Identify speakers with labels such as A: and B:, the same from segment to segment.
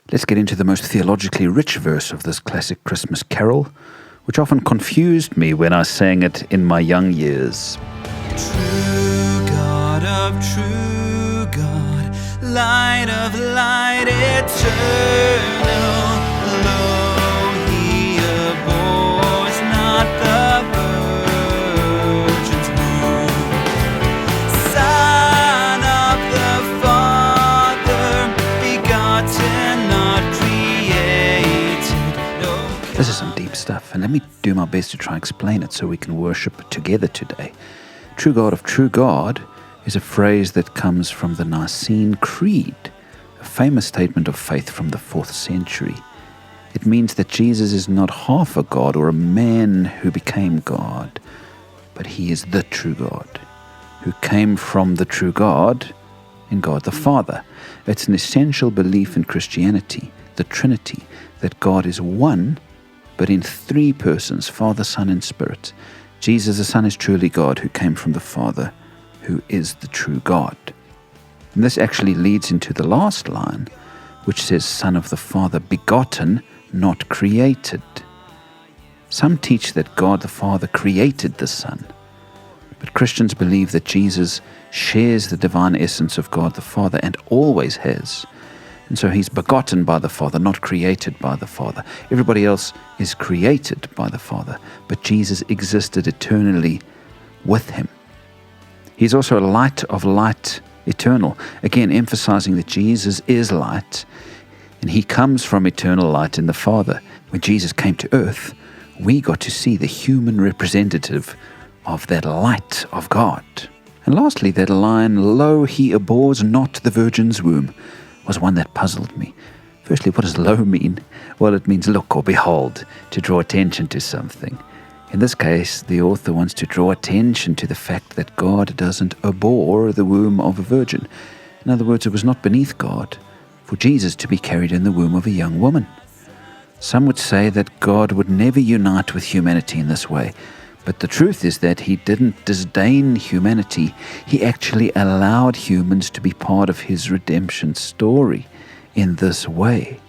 A: Let's get into the most theologically rich verse of this classic Christmas carol, which often confused me when I sang it in my young years.
B: True God of true God, light of light eternal, lo, he abhors not the virgin's womb. Son of the Father, begotten, not created. No.
A: This is some deep stuff, and let me do my best to try and explain it so we can worship together today. True God of true God is a phrase that comes from the Nicene Creed, a famous statement of faith from the 4th century. It means that Jesus is not half a God or a man who became God, but he is the true God, who came from the true God in God the Father. It's an essential belief in Christianity, the Trinity, that God is one, but in three persons, Father, Son, and Spirit. Jesus the Son is truly God, who came from the Father, who is the true God. And this actually leads into the last line, which says, Son of the Father, begotten, not created. Some teach that God the Father created the Son, but Christians believe that Jesus shares the divine essence of God the Father and always has. And so he's begotten by the Father, not created by the Father. Everybody else is created by the Father, but Jesus existed eternally with him. He's also a light of light, eternal, again emphasizing that Jesus is light, and he comes from eternal light in the Father. When Jesus came to earth, we got to see the human representative of that light of God. And lastly, that line, lo, he abhors not the virgin's womb, was one that puzzled me. Firstly, what does lo mean? Well, it means look or behold, to draw attention to something. In this case, the author wants to draw attention to the fact that God doesn't abhor the womb of a virgin. In other words, it was not beneath God for Jesus to be carried in the womb of a young woman. Some would say that God would never unite with humanity in this way, but the truth is that he didn't disdain humanity. He actually allowed humans to be part of his redemption story in this way.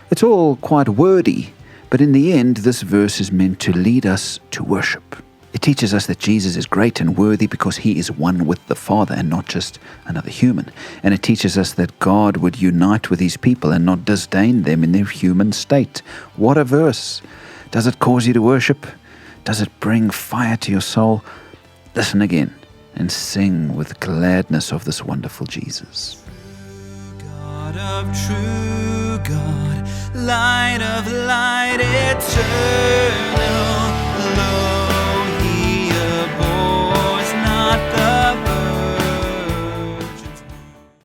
A: It's all quite wordy, but in the end, this verse is meant to lead us to worship. It teaches us that Jesus is great and worthy because he is one with the Father and not just another human. And it teaches us that God would unite with his people and not disdain them in their human state. What a verse! Does it cause you to worship? Does it bring fire to your soul? Listen again and sing with gladness of this wonderful Jesus.
B: God of true God, light of light eternal.